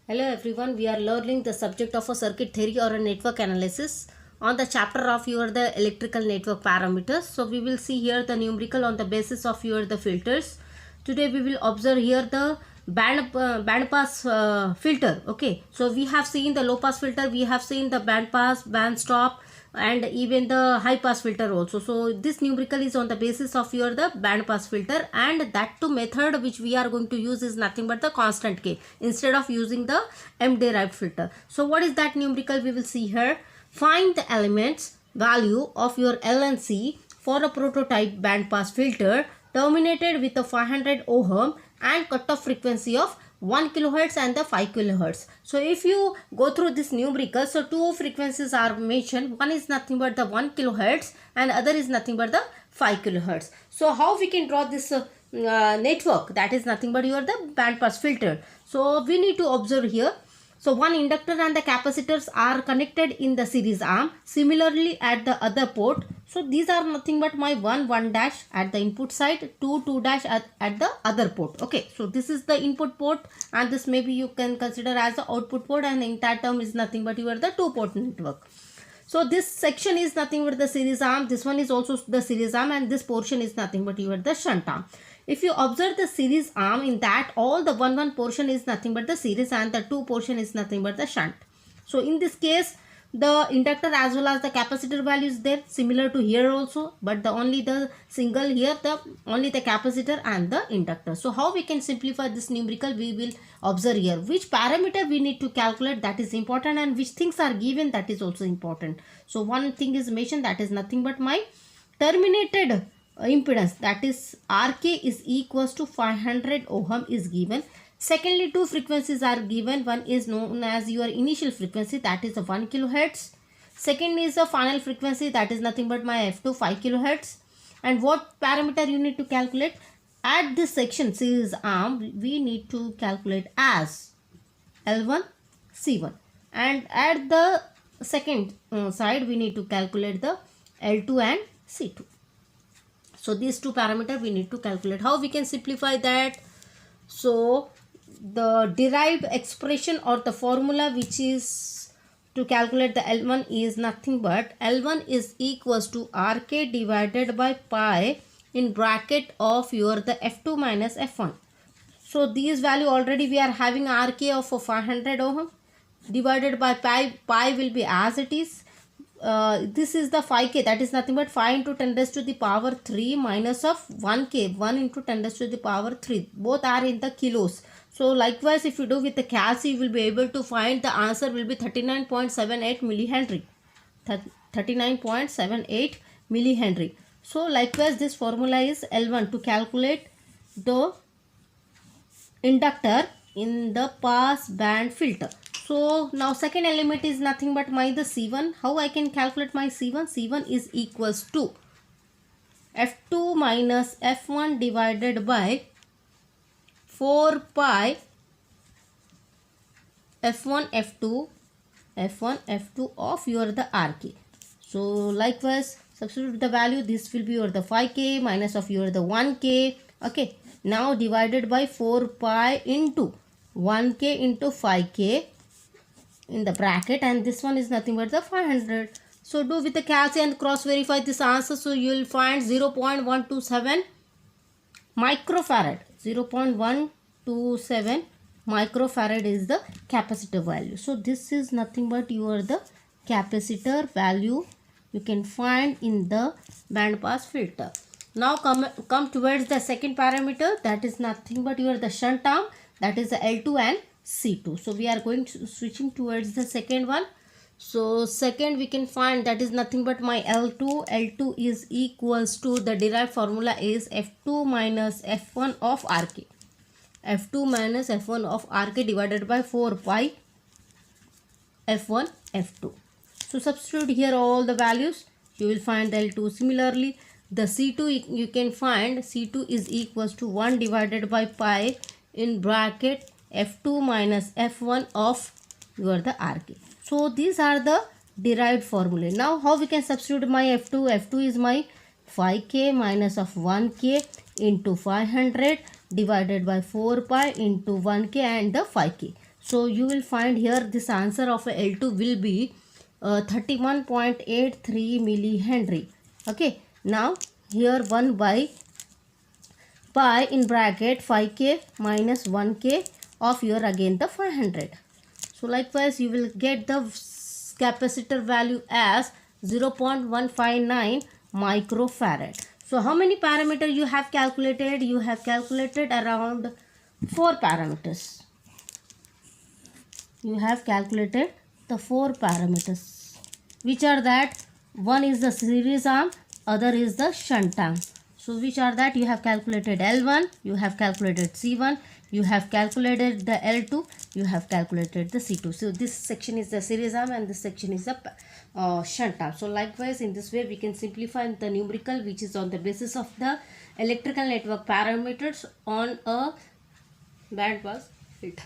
Hello everyone, we are learning the subject of a circuit theory or a network analysis on the chapter of the electrical network parameters. So we will see here the numerical on the basis of the filters. Today we will observe here the band pass filter. Okay, so we have seen the low pass filter, we have seen the band pass, band stop, and even the high pass filter also. So this numerical is on the basis of the band pass filter, and that too method which we are going to use is nothing but the constant K instead of using the M derived filter. So what is that numerical we will see here. Find the elements value of your L and C for a prototype band pass filter terminated with a 500 ohm and cutoff frequency of 1 kilohertz and the 5 kilohertz. So if you go through this numerical, so two frequencies are mentioned. One is nothing but the 1 kilohertz and other is nothing but the 5 kilohertz. So how we can draw this network, that is nothing but the band pass filter. So we need to observe here. So one inductor and the capacitors are connected in the series arm. Similarly at the other port. So these are nothing but my 1 dash at the input side, 2 dash at the other port. Okay, so this is the input port and this maybe you can consider as the output port, and the entire term is nothing but the 2-port network. So this section is nothing but the series arm, this one is also the series arm, and this portion is nothing but the shunt arm. If you observe the series arm, in that all the 1 portion is nothing but the series and the 2 portion is nothing but the shunt. So in this case the inductor as well as the capacitor value is there, similar to here also, but the only the single here, only the capacitor and the inductor. So how we can simplify this numerical, we will observe here. Which parameter we need to calculate, that is important, and which things are given, that is also important. So one thing is mentioned, that is nothing but my terminated impedance, that is RK is equals to 500 ohm is given. Secondly, two frequencies are given. One is known as your initial frequency, that is the 1 kilohertz. Second is the final frequency, that is nothing but my F2 5 kilohertz. And what parameter you need to calculate? At this section series arm, we need to calculate as L1 C1, and at the second side we need to calculate the L2 and C2. So these two parameters we need to calculate. How we can simplify that? So the derived expression or the formula which is to calculate the L1 is nothing but L1 is equals to RK divided by pi in bracket of the F2 minus F1. So these value already we are having RK of 500 ohm divided by pi will be as it is. This is the 5k, that is nothing but 5 into 10 raised to the power 3 minus of 1k, 1 into 10 raised to the power 3. Both are in the kilos. So likewise if you do with the calc, you will be able to find the answer will be 39.78 millihenry. 39.78 millihenry. So likewise this formula is L1 to calculate the inductor in the pass band filter. So now second element is nothing but the C1. How I can calculate my C1? C1 is equals to F2 minus F1 divided by 4 pi F1 F2 F1 F2 of the RK. So likewise substitute the value, this will be the 5k minus of the 1k. Okay, now divided by 4 pi into 1k into 5k in the bracket, and this one is nothing but the 500. So do with the calc and cross verify this answer. So you will find 0.127 microfarad. 0.127 microfarad is the capacitor value. So this is nothing but the capacitor value you can find in the band pass filter. Now come towards the second parameter, that is nothing but the shunt arm, that is the L2 and C2. So we are going to switching towards the second one. So second we can find, that is nothing but my L2. L2 is equals to, the derived formula is F2 minus F1 of RK. F2 minus F1 of RK divided by 4 pi F1 F2. So substitute here all the values, you will find L2. Similarly the C2 you can find, C2 is equals to 1 divided by pi in bracket F2 minus F1 of the RK. So these are the derived formulae. Now how we can substitute my F2? F2 is my 5k minus of 1k into 500 divided by 4 pi into 1k and the 5k. So you will find here this answer of a L2 will be 31.83 millihenry. Okay, now here 1 by pi in bracket 5k minus 1k of here again the 500. So likewise you will get the capacitor value as 0.159 microfarad. So how many parameters you have calculated? You have calculated around 4 parameters. You have calculated the 4 parameters, which are that one is the series arm, other is the shunt arm. So which are that? You have calculated L1, you have calculated C1, you have calculated the L2, you have calculated the C2. So this section is the series arm and this section is the shunt arm. So likewise in this way we can simplify the numerical, which is on the basis of the electrical network parameters on a band pass filter.